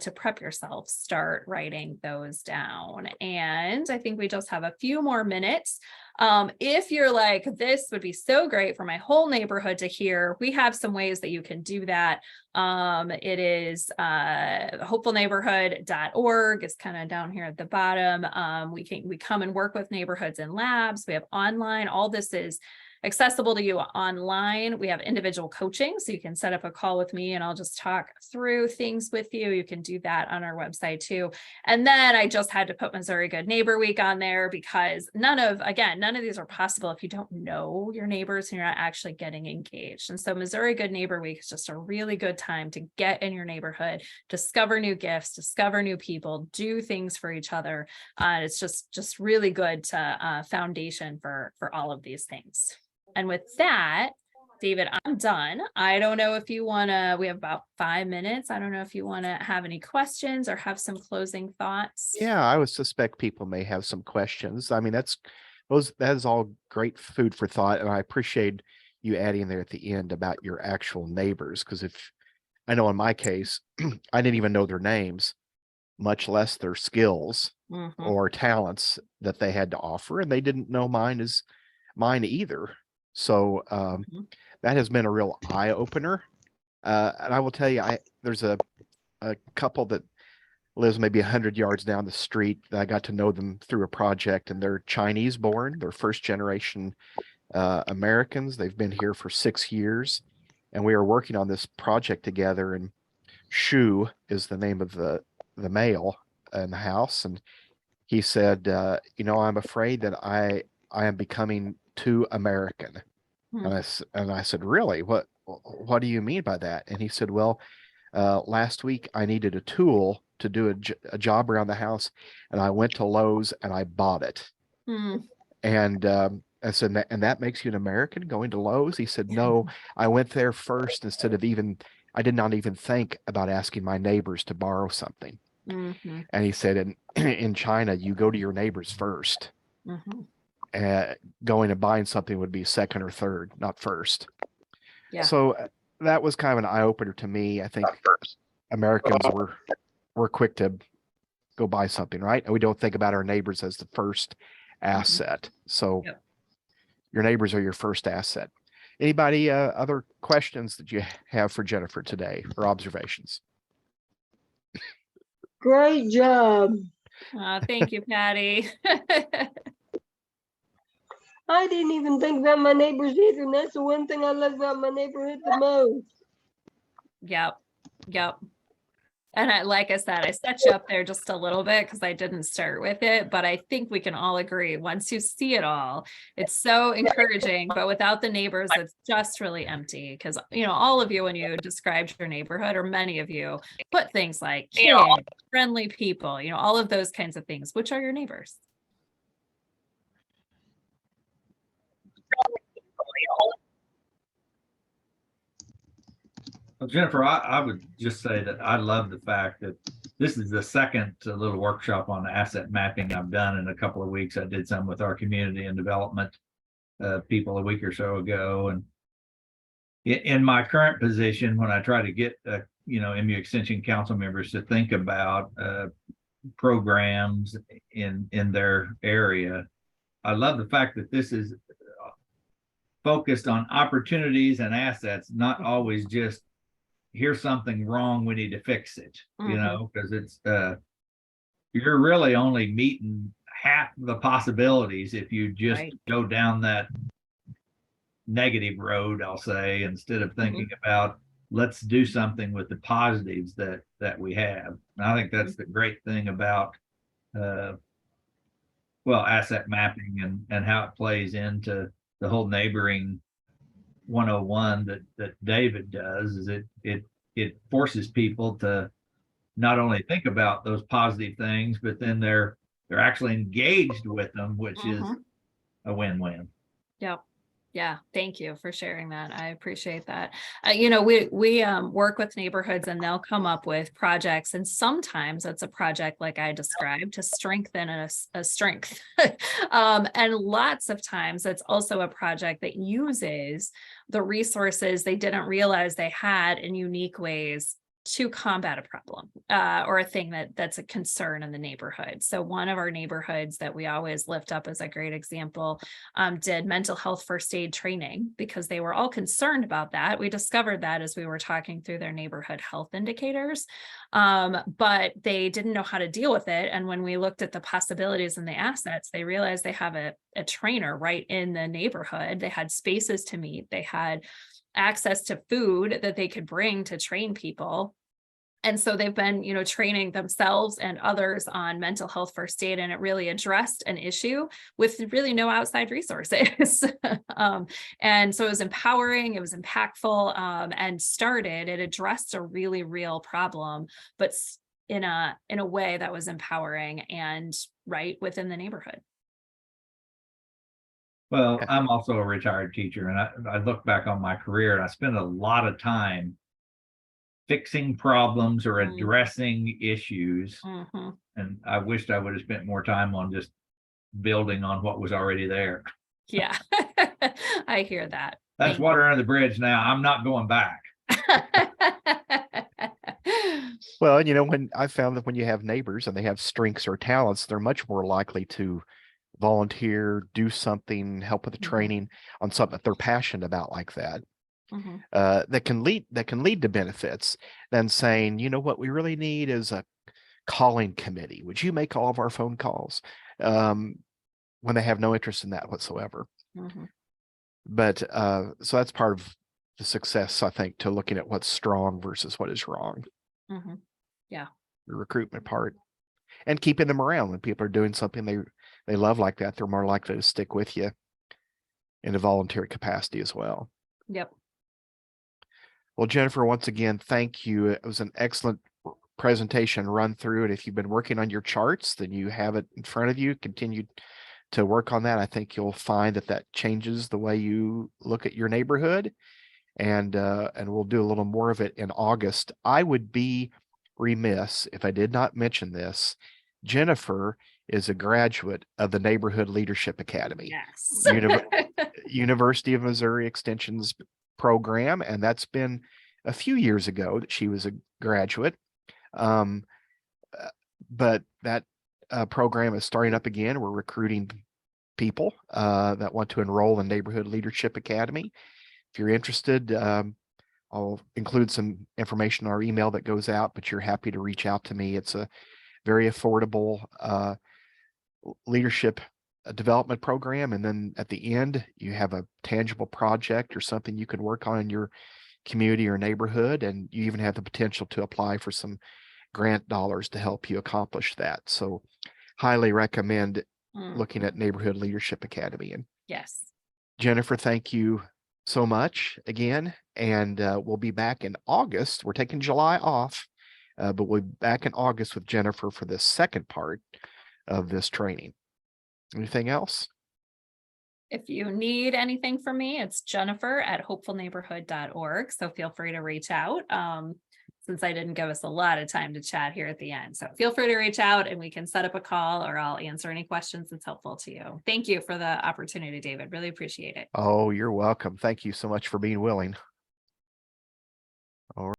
to prep yourself, start writing those down. And I think we just have a few more minutes. If you're like, this would be so great for my whole neighborhood to hear, we have some ways that you can do that. It is hopefulneighborhood.org is kind of down here at the bottom. We come and work with neighborhoods and labs. We have online. All this is accessible to you online. We have individual coaching, so you can set up a call with me and I'll just talk through things with you. You can do that on our website too. And then I just had to put Missouri Good Neighbor Week on there because none of these are possible if you don't know your neighbors and you're not actually getting engaged. And so Missouri Good Neighbor Week is just a really good time to get in your neighborhood, discover new gifts, discover new people, do things for each other. It's just really good to foundation for all of these things. And with that, David, I'm done. I don't know if you want to, we have about 5 minutes. I don't know if you want to have any questions or have some closing thoughts. Yeah, I would suspect people may have some questions. I mean, that is all great food for thought. And I appreciate you adding there at the end about your actual neighbors. Because I know in my case, I didn't even know their names, much less their skills or talents that they had to offer. And they didn't know mine either. So that has been a real eye opener. And I will tell you, there's a couple that lives maybe 100 yards down the street. I got to know them through a project, and they're Chinese born. They're first generation Americans. They've been here for 6 years, and we are working on this project together. And Shu is the name of the male in the house. And he said, I'm afraid that I am becoming too American. And I said, really? What do you mean by that? And he said, well, last week I needed a tool to do a job around the house, and I went to Lowe's and I bought it. And I said, and that makes you an American going to Lowe's? He said, no, I went there first I did not even think about asking my neighbors to borrow something. And he said, in China, you go to your neighbors first. Going and buying something would be second or third, not first. Yeah. So that was kind of an eye opener to me. I think Americans were quick to go buy something, right? And we don't think about our neighbors as the first asset. So your neighbors are your first asset. Anybody, other questions that you have for Jennifer today or observations? Great job. Thank you, Patty. I didn't even think about my neighbors either, and that's the one thing I love about my neighborhood the most. Yep. Yep. And like I said, I set you up there just a little bit because I didn't start with it, but I think we can all agree once you see it all, it's so encouraging, but without the neighbors, it's just really empty. Because, all of you, when you described your neighborhood, or many of you put things like kids, friendly people, all of those kinds of things. Which are your neighbors? Well, Jennifer, I would just say that I love the fact that this is the second little workshop on asset mapping I've done in a couple of weeks. I did some with our community and development people a week or so ago. And in my current position, when I try to get, MU Extension Council members to think about programs in their area, I love the fact that this is focused on opportunities and assets, not always just here's something wrong, we need to fix it, because it's you're really only meeting half the possibilities if you just go down that negative road, I'll say, instead of thinking about let's do something with the positives that we have. And I think that's the great thing about asset mapping and how it plays into the whole neighboring 101 that David does. Is it forces people to not only think about those positive things, but then they're actually engaged with them, which is a win-win. Yep. Yeah, thank you for sharing that. I appreciate that. We work with neighborhoods and they'll come up with projects, and sometimes it's a project like I described to strengthen a strength. And lots of times it's also a project that uses the resources they didn't realize they had in unique ways to combat a problem or a thing that's a concern in the neighborhood. So one of our neighborhoods that we always lift up as a great example did mental health first aid training because they were all concerned about that. We discovered that as we were talking through their neighborhood health indicators, but they didn't know how to deal with it. And when we looked at the possibilities and the assets, they realized they have a trainer right in the neighborhood. They had spaces to meet. They had access to food that they could bring to train people. And so they've been, training themselves and others on mental health first aid, and it really addressed an issue with really no outside resources. And so it was empowering, it was impactful, and it addressed a really real problem, but in a way that was empowering and right within the neighborhood. Well, I'm also a retired teacher, and I look back on my career and I spend a lot of time fixing problems or addressing issues. And I wished I would have spent more time on just building on what was already there. Yeah, I hear that. That's water under the bridge now. I'm not going back. Well, when I found that when you have neighbors and they have strengths or talents, they're much more likely to volunteer, do something, help with the training on something that they're passionate about like that. That can lead to benefits than saying, what we really need is a calling committee. Would you make all of our phone calls? When they have no interest in that whatsoever. But so that's part of the success, I think, to looking at what's strong versus what is wrong. Yeah. The recruitment part and keeping them around when people are doing something they love like that, they're more likely to stick with you in a voluntary capacity as well. Yep. Well, Jennifer, once again, thank you. It was an excellent presentation run through. And if you've been working on your charts, then you have it in front of you. Continue to work on that. I think you'll find that changes the way you look at your neighborhood. And we'll do a little more of it in August. I would be remiss if I did not mention this. Jennifer is a graduate of the Neighborhood Leadership Academy. Yes. University of Missouri Extension's program, and that's been a few years ago that she was a graduate. But that program is starting up again. We're recruiting people that want to enroll in Neighborhood Leadership Academy. if you're interested, I'll include some information in our email that goes out, but you're happy to reach out to me. It's a very affordable leadership development program. And then at the end, you have a tangible project or something you can work on in your community or neighborhood. And you even have the potential to apply for some grant dollars to help you accomplish that. So highly recommend looking at Neighborhood Leadership Academy. And Yes. Jennifer, thank you so much again. And we'll be back in August. We're taking July off, but we'll be back in August with Jennifer for the second part of this training. Anything else? If you need anything from me, it's jennifer@hopefulneighborhood.org. So feel free to reach out. Since I didn't give us a lot of time to chat here at the end. So feel free to reach out and we can set up a call, or I'll answer any questions that's helpful to you. Thank you for the opportunity, David. Really appreciate it. Oh, you're welcome. Thank you so much for being willing.